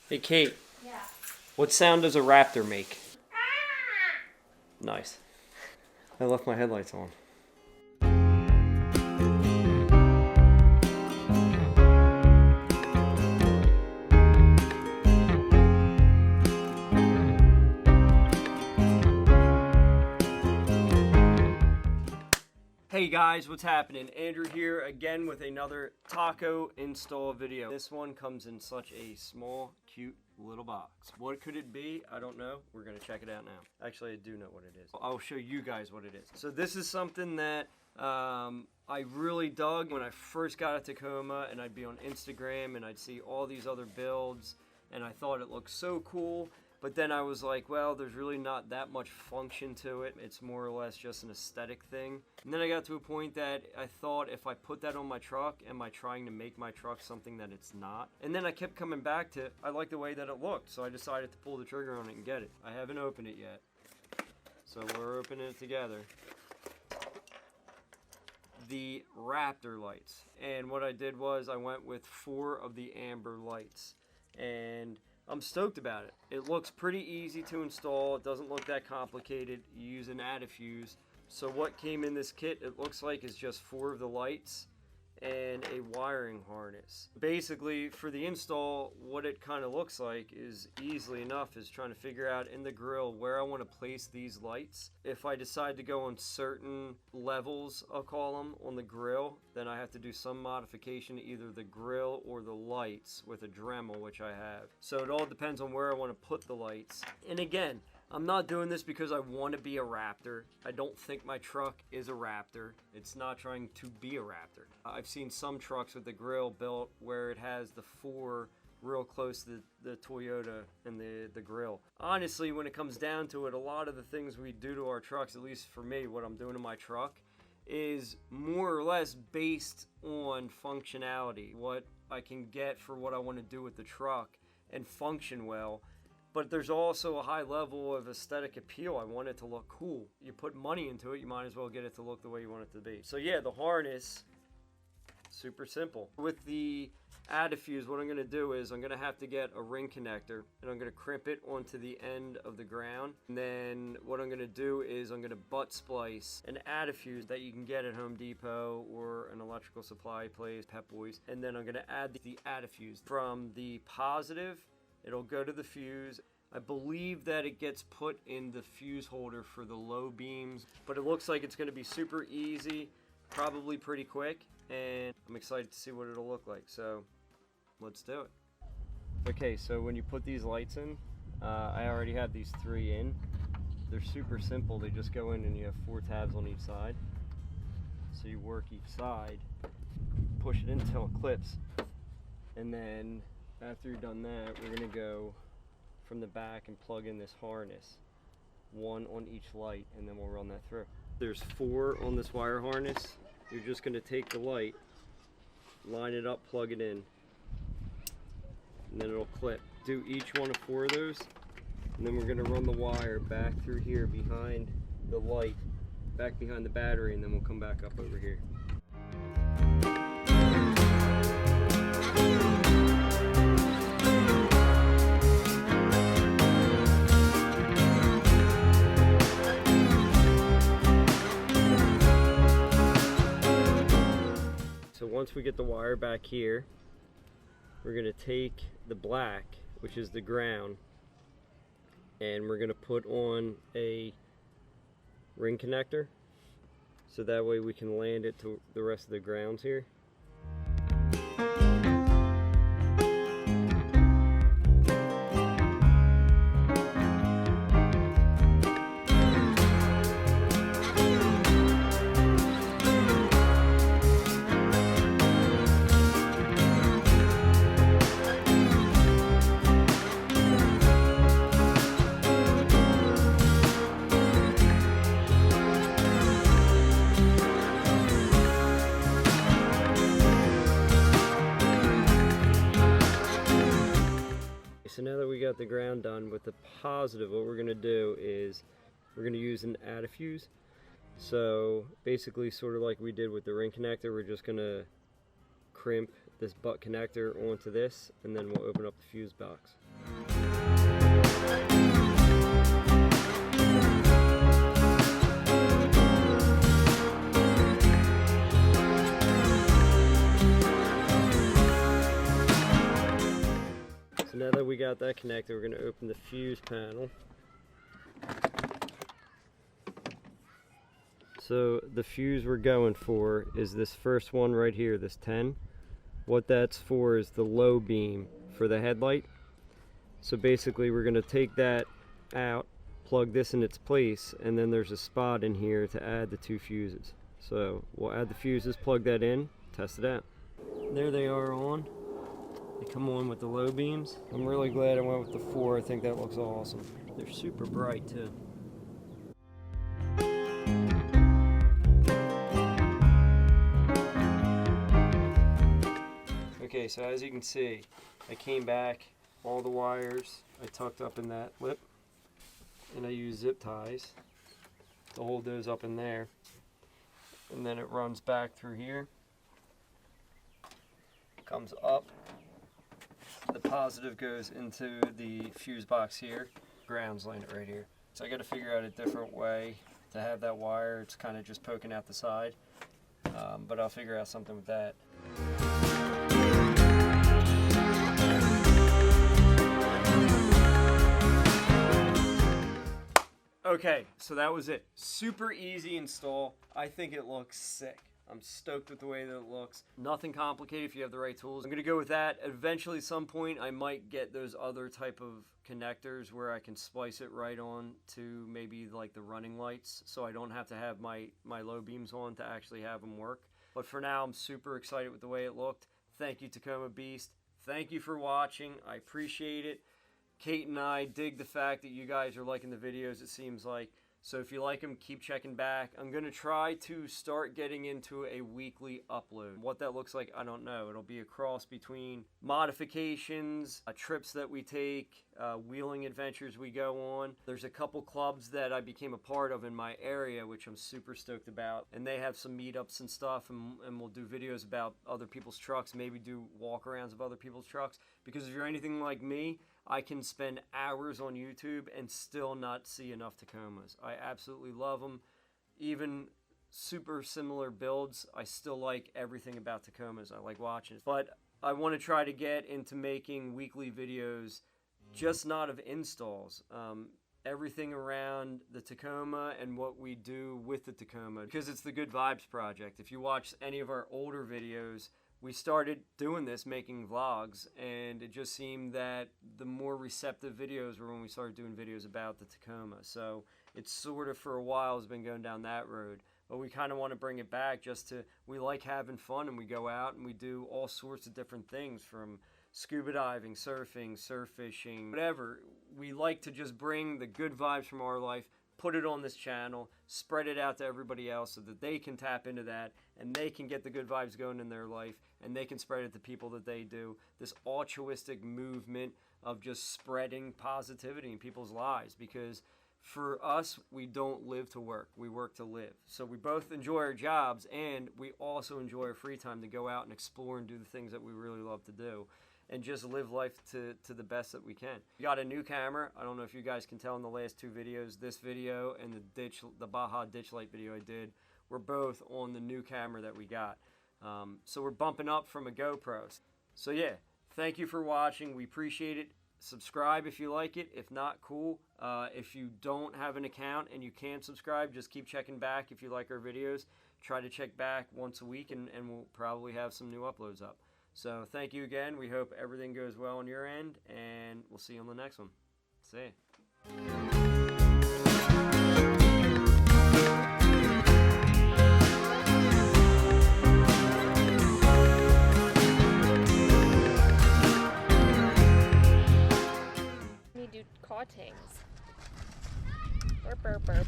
Hey Kate, Yeah. what sound does a raptor make? Nice. I left my headlights on. Hey guys, what's happening? Andrew here again with another taco install video. This one comes in such a small, cute little box. What could it be? I don't know. We're gonna check it out now. Actually, I do know what it is. I'll show you guys what it is. So this is something that I really dug when I first got a Tacoma, and I'd be on Instagram and I'd see all these other builds and I thought it looked so cool. But then I was like, well, there's really not that much function to it. It's more or less just an aesthetic thing. And then I got to a point that I thought if I put that on my truck, am I trying to make my truck something that it's not? And then I kept coming back to, I like the way that it looked. So I decided to pull the trigger on it and get it. I haven't opened it yet. So we're opening it together. The Raptor lights. And what I did was I went with 4 of the amber lights. And I'm stoked about it. It looks pretty easy to install. It doesn't look that complicated. You use an adafuse. So what came in this kit, it looks like, is just 4 of the lights and a wiring harness. Basically, for the install, what it kind of looks like is easily enough is trying to figure out in the grill where I want to place these lights. If I decide to go on certain levels, I'll call them, on the grill, then I have to do some modification to either the grill or the lights with a Dremel, which I have. So it all depends on where I want to put the lights. And again, I'm not doing this because I want to be a Raptor. I don't think my truck is a Raptor. It's not trying to be a Raptor. I've seen some trucks with the grill built where it has the 4 real close to the Toyota and the grill. Honestly, when it comes down to it, a lot of the things we do to our trucks, at least for me, what I'm doing to my truck, is more or less based on functionality, what I can get for what I want to do with the truck and function well. But there's also a high level of aesthetic appeal. I want it to look cool. You put money into it, you might as well get it to look the way you want it to be. So yeah, the harness, super simple. With the adafuse, what I'm gonna do is I'm gonna have to get a ring connector and I'm gonna crimp it onto the end of the ground. And then what I'm gonna do is I'm gonna butt splice an adafuse that you can get at Home Depot or an electrical supply place, Pep Boys. And then I'm gonna add the adafuse from the positive. It'll go to the fuse. I believe that it gets put in the fuse holder for the low beams, but it looks like it's going to be super easy, probably pretty quick, and I'm excited to see what it'll look like. So let's do it. Okay, so when you put these lights in, I already have these 3 in. They're super simple. They just go in and you have 4 tabs on each side. So you work each side, push it in until it clips, and then after you're done that, we're going to go from the back and plug in this harness, 1 on each light, and then we'll run that through. There's 4 on this wire harness. You're just going to take the light, line it up, plug it in, and then it'll clip. Do each one of 4 of those, and then we're going to run the wire back through here behind the light, back behind the battery, and then we'll come back up over here. So once we get the wire back here, we're going to take the black, which is the ground, and we're going to put on a ring connector so that way we can land it to the rest of the grounds here. So now that we got the ground done with the positive, what we're going to do is we're going to use an adafuse. So basically sort of like we did with the ring connector, we're just going to crimp this butt connector onto this, and then we'll open up the fuse box. So now that we got that connected, we're going to open the fuse panel. So the fuse we're going for is this first one right here, this 10. What that's for is the low beam for the headlight. So basically we're going to take that out, plug this in its place, and then there's a spot in here to add the 2 fuses. So we'll add the fuses, plug that in, test it out. There they are on. They come on with the low beams. I'm really glad I went with the 4. I think that looks awesome. They're super bright too. Okay, so as you can see, I came back, all the wires I tucked up in that lip, and I used zip ties to hold those up in there, and then it runs back through here, comes up, the positive goes into the fuse box here, ground's laying it right here. So I got to figure out a different way to have that wire. It's kind of just poking out the side, but I'll figure out something with that. Okay, so that was it. Super easy install. I think it looks sick. I'm stoked with the way that it looks. Nothing complicated if you have the right tools. I'm gonna go with that. Eventually, some point, I might get those other type of connectors where I can splice it right on to maybe like the running lights, so I don't have to have my low beams on to actually have them work. But for now, I'm super excited with the way it looked. Thank you, TacomaBeast. Thank you for watching. I appreciate it. Kate and I dig the fact that you guys are liking the videos, it seems like. So if you like them, keep checking back. I'm going to try to start getting into a weekly upload. What that looks like, I don't know. It'll be a cross between modifications, trips that we take, wheeling adventures we go on. There's a couple clubs that I became a part of in my area, which I'm super stoked about. And they have some meetups and stuff, and we'll do videos about other people's trucks, maybe do walk-arounds of other people's trucks. Because if you're anything like me, I can spend hours on YouTube and still not see enough Tacomas. I absolutely love them. Even super similar builds, I still like everything about Tacomas. I like watching it. But I want to try to get into making weekly videos, just not of installs. Everything around the Tacoma and what we do with the Tacoma, because it's the Good Vibes Project. If you watch any of our older videos, we started doing this, making vlogs, and it just seemed that the more receptive videos were when we started doing videos about the Tacoma. So it's sort of for a while has been going down that road, but we kind of want to bring it back just to, we like having fun, and we go out and we do all sorts of different things, from scuba diving, surfing, surf fishing, whatever. We like to just bring the good vibes from our life, put it on this channel, spread it out to everybody else so that they can tap into that and they can get the good vibes going in their life, and they can spread it to people that they do. This altruistic movement of just spreading positivity in people's lives, because for us, we don't live to work, we work to live. So we both enjoy our jobs, and we also enjoy our free time to go out and explore and do the things that we really love to do, and just live life to the best that we can. We got a new camera. I don't know if you guys can tell in the last 2 videos. This video and the Baja ditch light video I did were both on the new camera that we got. So we're bumping up from a GoPro. So yeah, thank you for watching. We appreciate it. Subscribe if you like it. If not, cool. If you don't have an account and you can't subscribe, just keep checking back if you like our videos. Try to check back once a week, and we'll probably have some new uploads up. So thank you again. We hope everything goes well on your end, and we'll see you on the next one. See ya. We do caw tangs. Burp, burp, burp.